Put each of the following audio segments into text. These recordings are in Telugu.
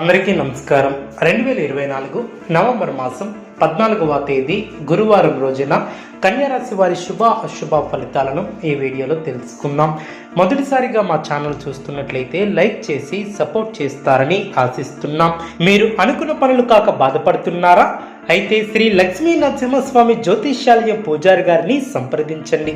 అందరికీ నమస్కారం. 2024 నవంబర్ మాసం 14వ తేదీ గురువారం రోజున కన్యారాశి వారి శుభ అశుభ ఫలితాలను ఈ వీడియోలో తెలుసుకుందాం. మొదటిసారిగా మా ఛానల్ చూస్తున్నట్లయితే లైక్ చేసి సపోర్ట్ చేస్తారని ఆశిస్తున్నాం. మీరు అనుకున్న పనులు కాక బాధపడుతున్నారా? అయితే శ్రీ లక్ష్మీ నరసింహస్వామి జ్యోతిష్యాలయ పూజారి గారిని సంప్రదించండి.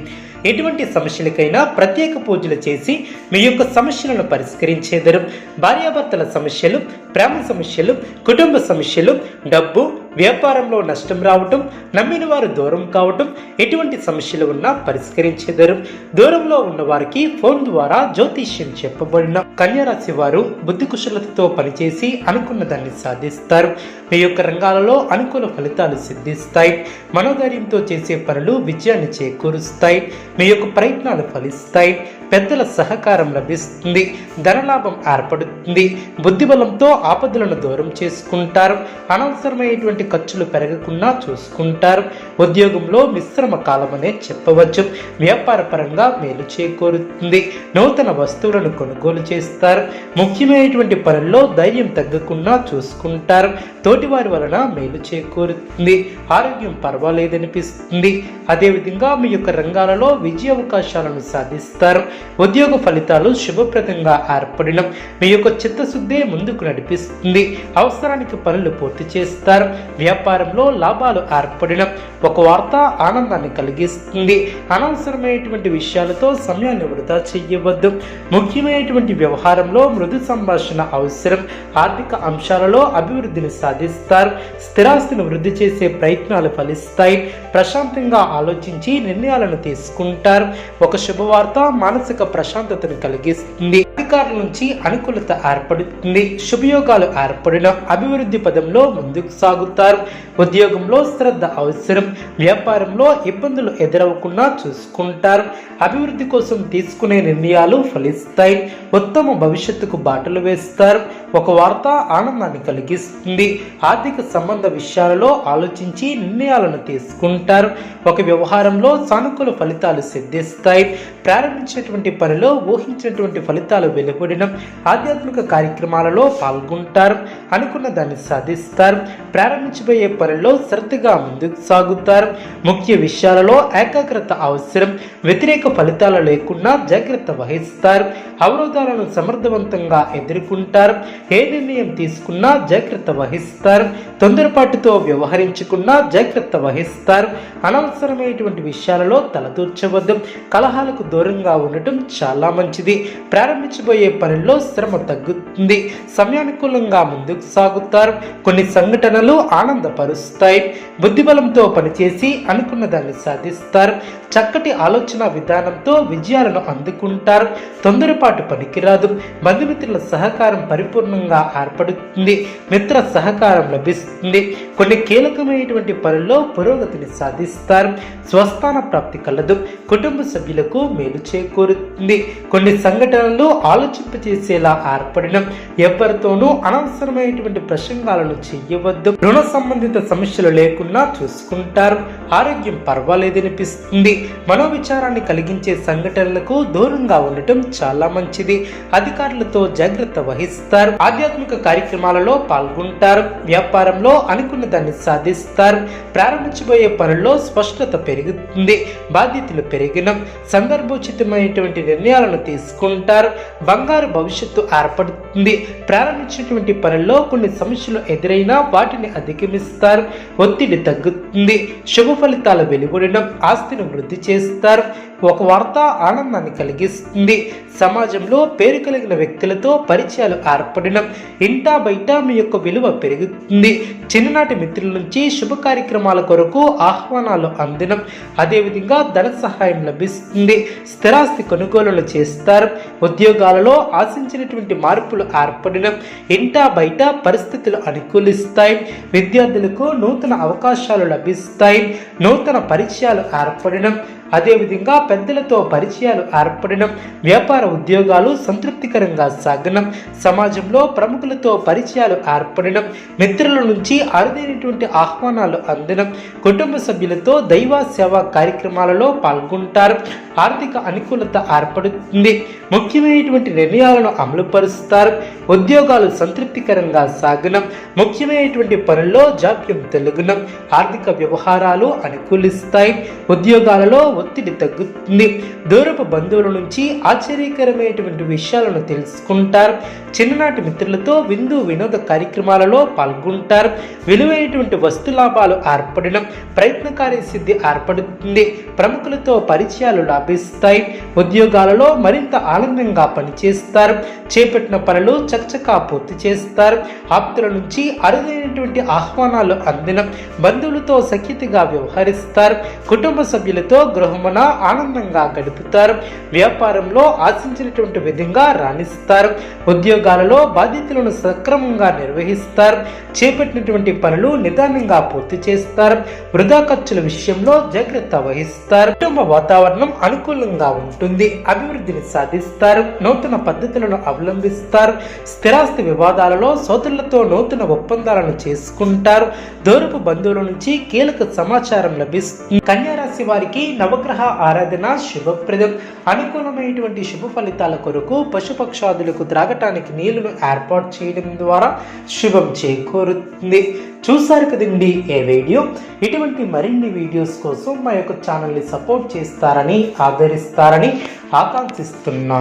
ఎటువంటి సమస్యలకైనా ప్రత్యేక పూజలు చేసి మీ యొక్క సమస్యలను పరిష్కరించేదరు. భార్యాభర్తల సమస్యలు, ప్రేమ సమస్యలు, కుటుంబ సమస్యలు, డబ్బు, వ్యాపారంలో నష్టం రావటం, నమ్మిన వారు దూరం కావటం, ఎటువంటి సమస్యలు ఉన్నా పరిష్కరించేదరు. దూరంలో ఉన్న వారికి ఫోన్ ద్వారా జ్యోతిష్యం చెప్పబడిన కన్యారాశి వారు బుద్ధి కుశలతతో పనిచేసి అనుకున్న దాన్ని సాధిస్తారు. మీ యొక్క రంగాలలో అనుకూల ఫలితాలు సిద్ధిస్తాయి. మనోధైర్యంతో చేసే పనులు విజయాన్ని చేకూరుస్తాయి. మీ యొక్క ప్రయత్నాలు ఫలిస్తాయి. పెద్దల సహకారం లభిస్తుంది. ధనలాభం ఏర్పడుతుంది. బుద్ధిబలంతో ఆపదలను దూరం చేసుకుంటారు. అనవసరమైనటువంటి ఖర్చులు పెరగకుండా చూసుకుంటారు. ఉద్యోగంలో మిశ్రమ కాలమనే చెప్పవచ్చు. వ్యాపార పరంగా మేలు చేకూరుతుంది. నూతన వస్తువులను కొనుగోలు చేస్తారు. ముఖ్యమైనటువంటి పనుల్లో ధైర్యం తగ్గకుండా చూసుకుంటారు. తోటివారి వలన మేలు చేకూరుతుంది. ఆరోగ్యం పర్వాలేదనిపిస్తుంది. అదేవిధంగా మీ యొక్క రంగాలలో విజయ అవకాశాలను సాధిస్తారు. ఉద్యోగ ఫలితాలు శుభప్రదంగా ఏర్పడిన మీ యొక్క చిత్తశుద్ధి ముందుకు నడిపిస్తుంది. అవసరానికి పనులు పూర్తి చేస్తారు. వ్యాపారంలో లాభాలు ఏర్పడిన ఒక వార్త ఆనందాన్ని కలిగిస్తుంది. అనవసరమైనటువంటి విషయాలతో సమయాన్ని వృధా చేయవద్దు. ముఖ్యమైనటువంటి వ్యవహారంలో మృదు సంభాషణ అవసరం. ఆర్థిక అంశాలలో అభివృద్ధిని సాధిస్తారు. స్థిరాస్తిని వృద్ధి చేసే ప్రయత్నాలు ఫలిస్తాయి. ప్రశాంతంగా ఆలోచించి నిర్ణయాలను తీసుకుంటారు. ఒక శుభవార్త మానసిక ప్రశాంతతను కలిగిస్తుంది. అధికారుల నుంచి అనుకూలత ఏర్పడుతుంది. శుభయోగాలు ఏర్పడిన అభివృద్ధి పదంలో ముందుకు సాగుతారు. ఉద్యోగంలో శ్రద్ధ అవసరం. వ్యాపారంలో ఇబ్బందులు ఎదురవకుండా చూసుకుంటారు. అభివృద్ధి కోసం తీసుకునే నిర్ణయాలు ఫలిస్తాయి. ఉత్తమ భవిష్యత్తుకు బాటలు వేస్తారు. ఒక వార్త ఆనందాన్ని కలిగిస్తుంది. ఆర్థిక సంబంధ విషయాలలో ఆలోచించి నిర్ణయాలను తీసుకుంటారు. ఒక వ్యవహారంలో సానుకూల ఫలితాలు సిద్ధిస్తాయి. ప్రారంభించినటువంటి పనిలో ఊహించినటువంటి ఫలితాలు వెలువడిన ఆధ్యాత్మిక కార్యక్రమాలలో పాల్గొంటారు. అనుకున్న దాన్ని సాధిస్తారు. ప్రారంభించబోయే పనిలో శ్రద్ధగా ముందుకు సాగుతారు. ముఖ్య విషయాలలో ఏకాగ్రత అవసరం. వ్యతిరేక ఫలితాలు లేకుండా జాగ్రత్త వహిస్తారు. అవరోధాలను సమర్థవంతంగా ఎదుర్కొంటారు. ఏ నిర్ణయం తీసుకున్నా జాగ్రత్త వహిస్తారు. తొందరపాటుతో వ్యవహరించకుండా జాగ్రత్త వహిస్తారు. అనవసరమైనటువంటి విషయాలలో తలదూర్చవద్దు. కలహాలకు దూరంగా ఉండటం చాలా మంచిది. ప్రారంభించబోయే పనుల్లో శ్రమ తగ్గుతుంది. సమయానుకూలంగా ముందుకు సాగుతారు. కొన్ని సంఘటనలు ఆనందపరుస్తాయి. బుద్ధిబలంతో పనిచేసి అనుకున్న దాన్ని సాధిస్తారు. చక్కటి ఆలోచన విధానంతో విజయాలను అందుకుంటారు. తొందరపాటు పనికిరాదు. బంధుమిత్రుల సహకారం పరిపూర్ణంగా ఏర్పడుతుంది. మిత్ర సహకారం లభిస్తుంది. కొన్ని కీలకమైనటువంటి పనుల్లో పురోగతిని సాధిస్తారు. స్వస్థాన ప్రాప్తి కలదు. కుటుంబ సభ్యులకు మేలు చేకూరుతుంది. కొన్ని సంఘటనలు ఆలోచింపచేసేలా ఏర్పడిన ఎవరితోనూ అనవసరమైనటువంటి ప్రసంగాలను చేయవద్దు. రుణ సంబంధిత సమస్యలు లేకుండా చూసుకుంటారు. ఆరోగ్యం పర్వాలేదనిపిస్తుంది. మనోవిచారాన్ని కలిగించే సంఘటనలకు దూరంగా ఉండటం చాలా మంచిది. అధికారులతో జాగ్రత్త వహిస్తారు. ఆధ్యాత్మిక కార్యక్రమాలలో పాల్గొంటారు. వ్యాపారంలో అనుకున్న దాన్ని సాధిస్తారు. ప్రారంభించబోయే పనుల్లో స్పష్టత పెరుగుతుంది. బాధ్యతలు పెరిగిన సందర్భోచితమైనటువంటి నిర్ణయాలను తీసుకుంటారు. బంగారు భవిష్యత్తు ఏర్పడుతుంది. ప్రారంభించినటువంటి పనుల్లో కొన్ని సమస్యలు ఎదురైనా వాటిని అధిగమిస్తారు. ఒత్తిడి తగ్గుతుంది. శుభ ఫలితాలు వెలువడడం ఆస్తిని వృద్ధి చేస్తారు. ఒక వార్త ఆనందాన్ని కలిగిస్తుంది. సమాజంలో పేరు కలిగిన వ్యక్తులతో పరిచయాలు ఏర్పడిన ఇంటా బయట మీ యొక్క విలువ పెరుగుతుంది. చిన్ననాటి మిత్రుల నుంచి శుభ కార్యక్రమాల కొరకు ఆహ్వానాలు అందినం. అదేవిధంగా ధన సహాయం లభిస్తుంది. స్థిరాస్తి కొనుగోలులు చేస్తారు. ఉద్యోగాలలో ఆశించినటువంటి మార్పులు ఏర్పడిన ఇంటా బయట పరిస్థితులు అనుకూలిస్తాయి. విద్యార్థులకు నూతన అవకాశాలు లభిస్తాయి. నూతన పరిచయాలు ఏర్పడిన అదేవిధంగా పెద్దలతో పరిచయాలు ఏర్పడడం, వ్యాపార ఉద్యోగాలు సంతృప్తికరంగా సాగడం, సమాజంలో ప్రముఖులతో పరిచయాలు ఏర్పడడం, మిత్రుల నుంచి అరుదైనటువంటి ఆహ్వానాలు అందడం, కుటుంబ సభ్యులతో దైవ సేవా కార్యక్రమాలలో పాల్గొంటారు. ఆర్థిక అనుకూలత ఏర్పడుతుంది. ముఖ్యమైనటువంటి నిర్ణయాలను అమలు పరుస్తారు. ఉద్యోగాలు సంతృప్తికరంగా సాగునం. ముఖ్యమైనటువంటి పనుల్లో జాప్యం తెలుగునం. ఆర్థిక వ్యవహారాలు అనుకూలిస్తాయి. ఉద్యోగాలలో ఒత్తిడి తగ్గుతుంది. దూరపు బంధువుల నుంచి ఆశ్చర్యకరమైనటువంటి విషయాలను తెలుసుకుంటారు. చిన్ననాటి మిత్రులతో విందు వినోద కార్యక్రమాలలో పాల్గొంటారు. విలువైనటువంటి వస్తు లాభాలు ఏర్పడడం, ప్రయత్నకార్య సిద్ధి ఏర్పడుతుంది. ప్రముఖులతో పరిచయాలు లాభిస్తాయి. ఉద్యోగాలలో మరింత ఆనందంగా పనిచేస్తారు. చేపట్టిన పనులు చకచకా పూర్తి చేస్తారు. ఆప్తుల నుంచి అరుదైనటువంటి ఆహ్వానాలు అందిన బంధువులతో సఖ్యతగా వ్యవహరిస్తారు. కుటుంబ సభ్యులతో గృహమున ఆనందంగా గడుపుతారు. వ్యాపారంలో ఆశించినటువంటి విధంగా రాణిస్తారు. ఉద్యోగాలలో బాధ్యతలను సక్రమంగా నిర్వహిస్తారు. చేపట్టినటువంటి పనులు నిదానంగా పూర్తి చేస్తారు. వృధా ఖర్చుల విషయంలో జాగ్రత్త వహిస్తారు. కుటుంబ వాతావరణం అనుకూలంగా ఉంటుంది. అభివృద్ధిని సాధిస్తారు. నూతన పద్ధతులను అవలంబిస్తారు. స్థిరాస్తి వివాదాలలో సోదరులతో నూతన ఒప్పందాలను చేసుకుంటారు. దూరపు బంధువుల నుంచి కీలక సమాచారం లభిస్తుంది. కన్యా రాశి వారికి నవగ్రహ ఆరాధన శుభప్రదం. అనుకూలమైనటువంటి శుభ ఫలితాల కొరకు పశుపక్షాదులకు త్రాగటానికి నీళ్లను ఏర్పాటు చేయడం ద్వారా శుభం చేకూరుతుంది. చూసారు కదండి ఏ వీడియో. ఇటువంటి మరిన్ని వీడియోస్ కోసం మా యొక్క ఛానల్ని సపోర్ట్ చేస్తారని ఆదరిస్తారని ఆకాంక్షిస్తున్నాను.